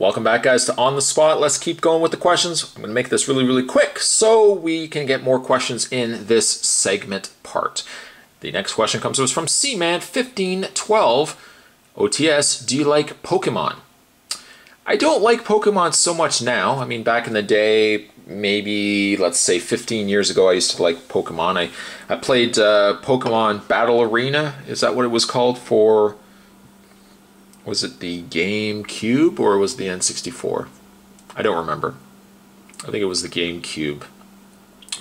Welcome back, guys, to On the Spot. Let's keep going with the questions. I'm going to make this really quick so we can get more questions in this segment part. The next question comes to us from Cman1512. OTS, do you like Pokemon? I don't like Pokemon so much now. I mean, back in the day, maybe, let's say 15 years ago, I used to like Pokemon. I played Pokemon Battle Arena. Is that what it was called for? Was it the GameCube or was it the N64? I don't remember. I think it was the GameCube.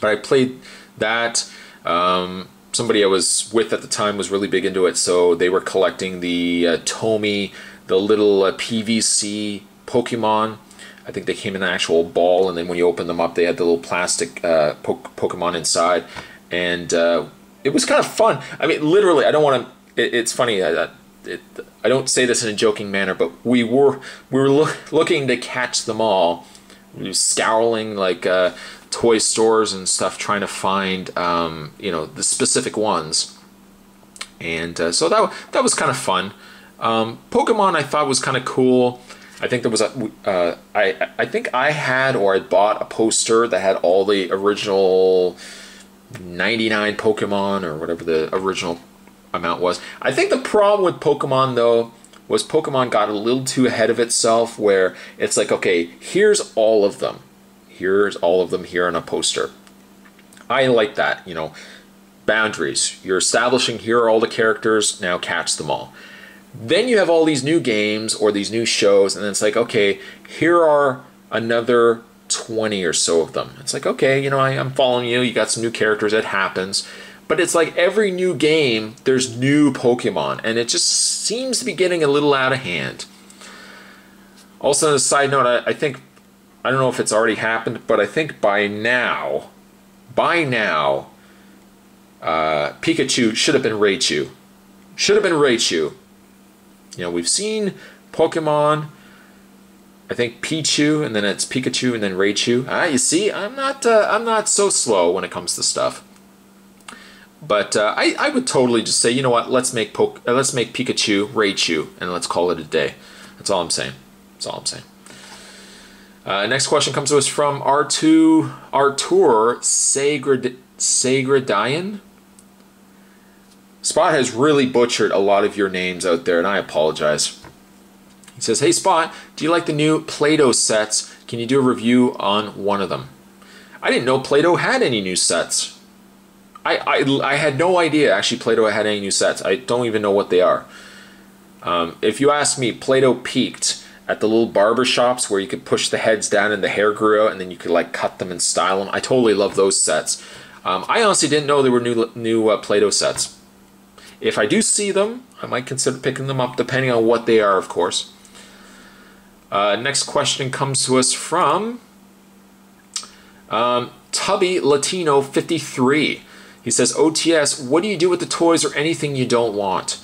But I played that. Somebody I was with at the time was really big into it, so they were collecting the Tomy, the little PVC Pokemon. I think they came in an actual ball, and then when you open them up, they had the little plastic Pokemon inside. And it was kind of fun. I mean, literally, I don't want to... It's funny... I don't say this in a joking manner, but we were looking to catch them all. We were scouring like toy stores and stuff, trying to find the specific ones. And so that was kind of fun. Pokemon I thought was kind of cool. I think there was I think I had or I bought a poster that had all the original 99 Pokemon or whatever the original amount was. I think the problem with Pokemon though was Pokemon got a little too ahead of itself, where it's like, okay, here's all of them. Here's all of them here on a poster. I like that, boundaries. You're establishing here are all the characters, now catch them all. Then you have all these new games or these new shows, and then it's like, okay, here are another 20 or so of them. It's like, okay, I'm following you, you got some new characters, it happens. But it's like every new game, there's new Pokemon, and it just seems to be getting a little out of hand. Also, as a side note, I think, I don't know if it's already happened, but I think by now, Pikachu should have been Raichu. Should have been Raichu. We've seen Pokemon, I think Pichu, and then it's Pikachu, and then Raichu. You see, I'm not so slow when it comes to stuff. But I would totally just say, you know what, let's make Pikachu Raichu, and let's call it a day. That's all I'm saying. That's all I'm saying. Next question comes to us from Artur Sagradian. Spot has really butchered a lot of your names out there, and I apologize. He says, hey Spot, do you like the new PlayDoh sets? Can you do a review on one of them? I didn't know PlayDoh had any new sets. I had no idea actually PlayDoh had any new sets. I don't even know what they are. If you ask me, PlayDoh peaked at the little barber shops where you could push the heads down and the hair grew out and then you could like cut them and style them. I totally love those sets. I honestly didn't know there were new PlayDoh sets. If I do see them, I might consider picking them up depending on what they are, of course. Next question comes to us from Tubby Latino 53. He says, OTS, what do you do with the toys or anything you don't want?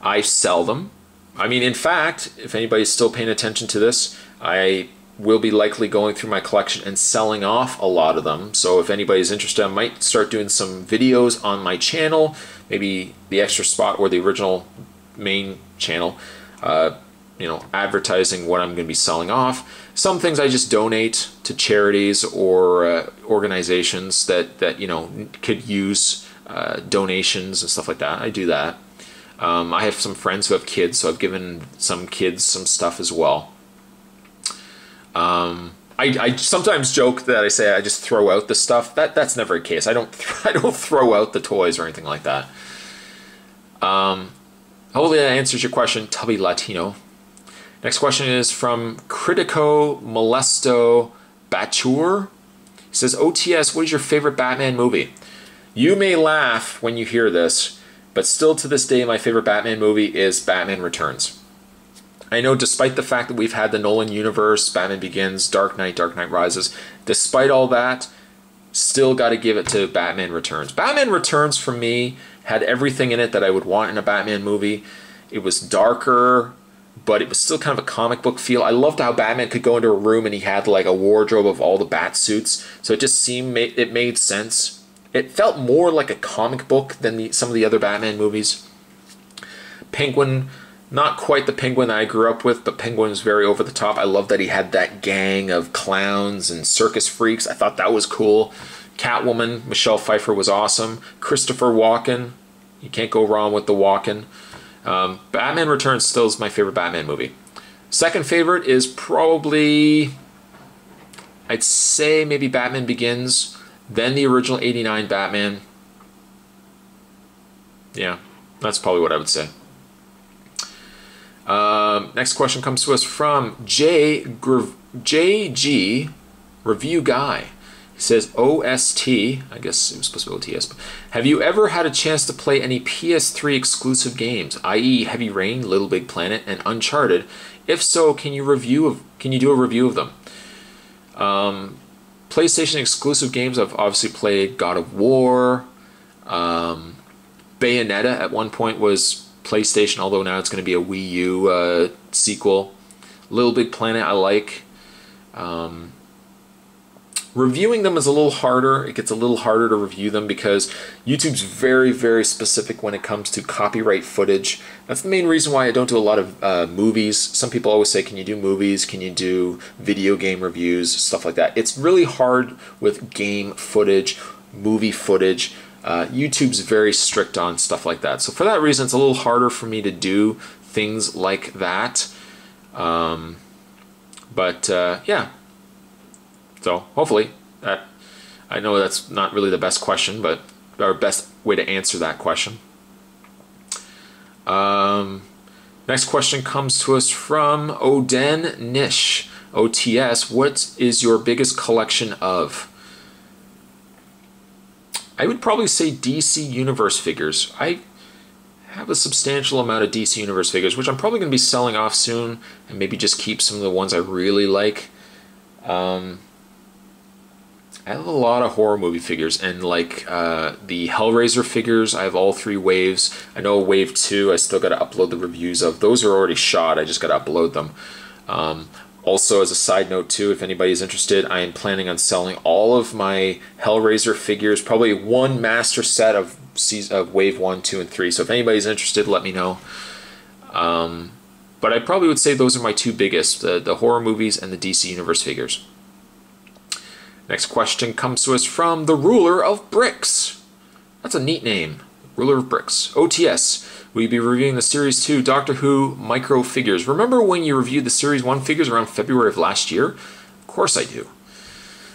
I sell them. I mean, in fact, if anybody's still paying attention to this, I will be likely going through my collection and selling off a lot of them. So if anybody's interested, I might start doing some videos on my channel, maybe the extra spot or the original main channel, advertising what I'm going to be selling off. Some things I just donate to charities or organizations that could use donations and stuff like that. I do that. I have some friends who have kids, so I've given some kids some stuff as well. I sometimes joke that I say I just throw out the stuff. That's never the case. I don't throw out the toys or anything like that. Hopefully that answers your question, Tubby Latino. Next question is from Critico Molesto Batur. He says, OTS, what is your favorite Batman movie? You may laugh when you hear this, but still to this day, my favorite Batman movie is Batman Returns. I know despite the fact that we've had the Nolan universe, Batman Begins, Dark Knight Rises, despite all that, still got to give it to Batman Returns. Batman Returns, for me, had everything in it that I would want in a Batman movie. It was darker, but it was still kind of a comic book feel. I loved how Batman could go into a room and he had like a wardrobe of all the bat suits, so it just seemed it made sense. It felt more like a comic book than some of the other Batman movies. Penguin Not quite the Penguin that I grew up with, but Penguin was very over the top. I love that he had that gang of clowns and circus freaks. I thought that was cool. Catwoman, Michelle Pfeiffer was awesome. Christopher Walken, you can't go wrong with the Walken. Batman Returns still is my favorite Batman movie. Second favorite is probably, I'd say maybe Batman Begins, then the original '89 Batman. Yeah, that's probably what I would say. Next question comes to us from JG Review Guy. He says, OST, I guess it was supposed to be OTS, but have you ever had a chance to play any PS3 exclusive games, i.e. Heavy Rain, Little Big Planet, and Uncharted? If so, can you do a review of them? PlayStation exclusive games, I've obviously played God of War. Bayonetta at one point was PlayStation, although now it's going to be a Wii U sequel. Little Big Planet I like. Reviewing them is a little harder. It gets a little harder to review them because YouTube's very, very specific when it comes to copyright footage. That's the main reason why I don't do a lot of movies. Some people always say, can you do movies? Can you do video game reviews? Stuff like that. It's really hard with game footage, movie footage. YouTube's very strict on stuff like that. So for that reason, it's a little harder for me to do things like that. Yeah. So hopefully, I know that's not really the best question, but our best way to answer that question. Next question comes to us from Oden Nish. OTS, what is your biggest collection of? I would probably say DC Universe figures. I have a substantial amount of DC Universe figures, which I'm probably going to be selling off soon, and maybe just keep some of the ones I really like. I have a lot of horror movie figures, and like the Hellraiser figures, I have all 3 waves. I know wave 2, I still got to upload the reviews of. Those are already shot, I just got to upload them. Also, as a side note too, if anybody's interested, I am planning on selling all of my Hellraiser figures, probably one master set of wave 1, 2, and 3. So if anybody's interested, let me know. But I probably would say those are my 2 biggest, the horror movies and the DC Universe figures. Next question comes to us from the Ruler of Bricks. That's a neat name. Ruler of Bricks. OTS. Will you be reviewing the Series 2 Doctor Who micro figures? Remember when you reviewed the Series 1 figures around February of last year? Of course I do.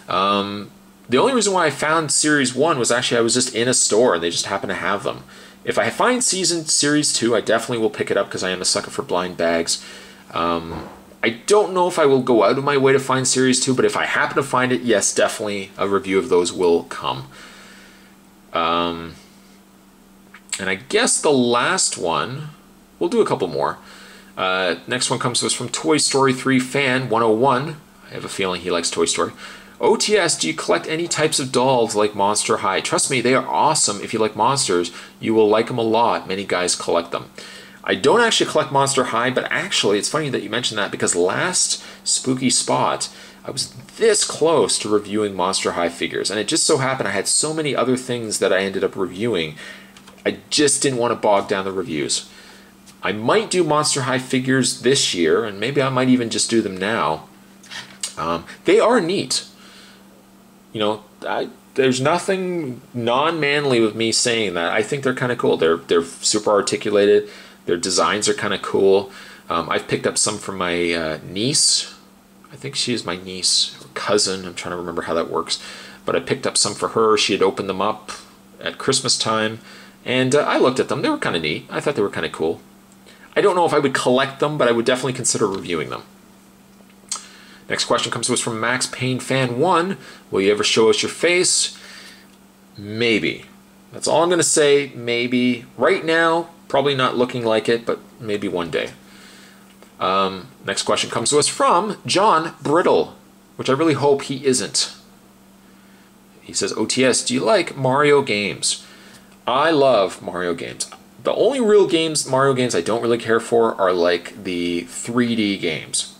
The only reason why I found Series 1 was actually I was just in a store and they just happened to have them. If I find Series 2, I definitely will pick it up because I am a sucker for blind bags. I don't know if I will go out of my way to find Series 2, but if I happen to find it, yes, definitely a review of those will come. And I guess the last one, we'll do a couple more. Next one comes to us from Toy Story 3 Fan 101. I have a feeling he likes Toy Story. OTS, do you collect any types of dolls like Monster High? Trust me, they are awesome. If you like monsters, you will like them a lot. Many guys collect them. I don't actually collect Monster High, but actually, it's funny that you mentioned that because last Spooky Spot, I was this close to reviewing Monster High figures, and it just so happened I had so many other things that I ended up reviewing, I just didn't want to bog down the reviews. I might do Monster High figures this year, and maybe I might even just do them now. They are neat. You know, there's nothing non-manly with me saying that. I think they're kind of cool. They're super articulated. Their designs are kind of cool. I've picked up some from my niece. I think she is my niece or cousin. I'm trying to remember how that works. But I picked up some for her. She had opened them up at Christmas time. And I looked at them. They were kind of neat. I thought they were kind of cool. I don't know if I would collect them, but I would definitely consider reviewing them. Next question comes to us from Max Payne Fan 1. Will you ever show us your face? Maybe. That's all I'm going to say. Maybe. Right now, probably not looking like it, but maybe one day. Next question comes to us from John Brittle, which I really hope he isn't. He says, OTS, do you like Mario games? I love Mario games. The only real Mario games I don't really care for are like the 3D games.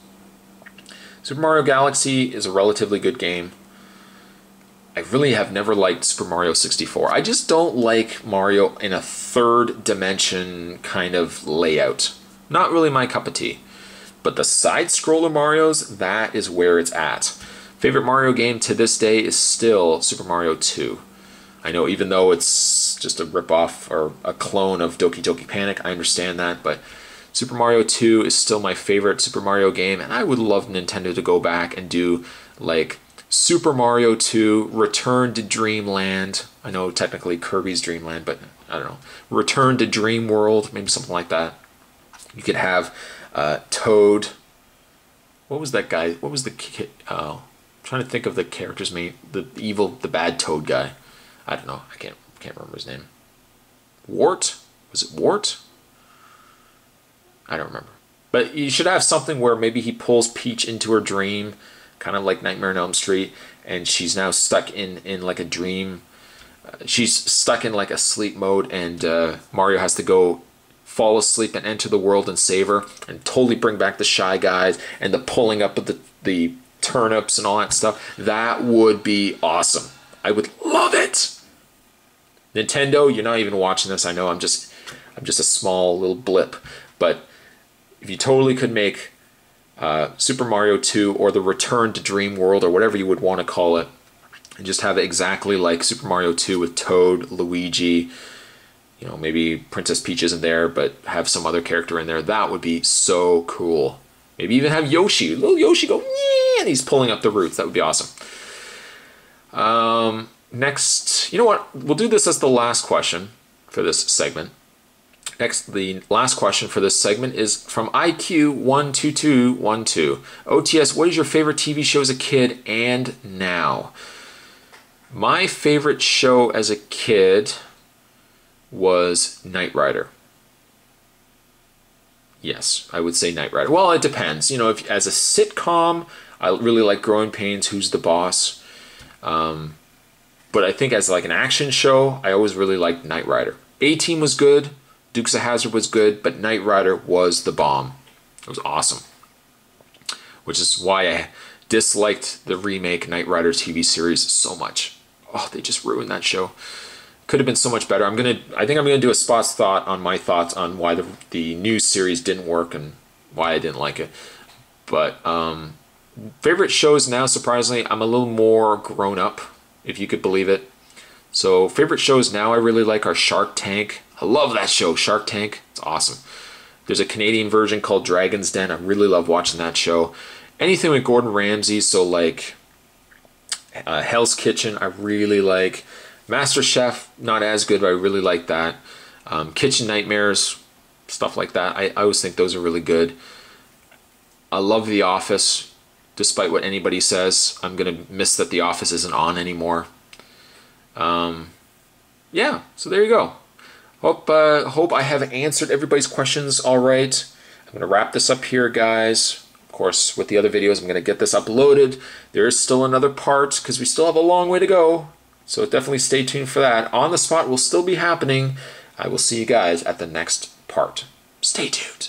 Super Mario Galaxy is a relatively good game. I really have never liked Super Mario 64. I just don't like Mario in a third dimension kind of layout. Not really my cup of tea. But the side-scroller Marios, that is where it's at. Favorite Mario game to this day is still Super Mario 2. I know even though it's just a rip-off or a clone of Doki Doki Panic, I understand that, but Super Mario 2 is still my favorite Super Mario game, and I would love Nintendo to go back and do, like, Super Mario 2, Return to Dreamland. I know technically Kirby's Dreamland, but I don't know. Return to Dream World, maybe something like that. You could have Toad. What was that guy? What was the kid? I'm trying to think of the character's name. The bad Toad guy. I don't know. I can't remember his name. Wart? Was it Wart? I don't remember. But you should have something where maybe he pulls Peach into her dream, kind of like Nightmare on Elm Street, and she's now stuck in like a dream. She's stuck in like a sleep mode, and Mario has to go fall asleep and enter the world and save her, and totally bring back the Shy Guys and the pulling up of the turnips and all that stuff. That would be awesome. I would love it. Nintendo, you're not even watching this. I know I'm just a small little blip, but if you totally could make Super Mario 2 or the Return to Dream World or whatever you would want to call it, and just have it exactly like Super Mario 2 with Toad, Luigi, you know, maybe Princess Peach isn't there, but have some other character in there, that would be so cool. Maybe even have Yoshi, little Yoshi go, yeah, and he's pulling up the roots. That would be awesome. Next, you know what? We'll do this as the last question for this segment. Next, the last question for this segment is from IQ12212. OTS, what is your favorite TV show as a kid and now? My favorite show as a kid was Knight Rider. Yes, I would say Knight Rider. Well, it depends. You know, if as a sitcom, I really like Growing Pains, Who's the Boss? But I think as like an action show, I always really liked Knight Rider. A-Team was good. Dukes of Hazzard was good, but Knight Rider was the bomb. It was awesome. Which is why I disliked the remake Knight Rider TV series so much. Oh, they just ruined that show. Could have been so much better. I think I'm gonna do a Spot's thought on my thoughts on why the new series didn't work and why I didn't like it. But favorite shows now, surprisingly, I'm a little more grown up, if you could believe it. So favorite shows now I really like are Shark Tank. I love that show, Shark Tank. It's awesome. There's a Canadian version called Dragon's Den. I really love watching that show. Anything with Gordon Ramsay, so like Hell's Kitchen, I really like. Master Chef, not as good, but I really like that. Kitchen Nightmares, stuff like that. I always think those are really good. I love The Office, despite what anybody says. I'm going to miss that The Office isn't on anymore. Yeah, so there you go. Hope I have answered everybody's questions all right. I'm going to wrap this up here, guys. Of course, with the other videos, I'm going to get this uploaded. There is still another part because we still have a long way to go. So definitely stay tuned for that. On the Spot will still be happening. I will see you guys at the next part. Stay tuned.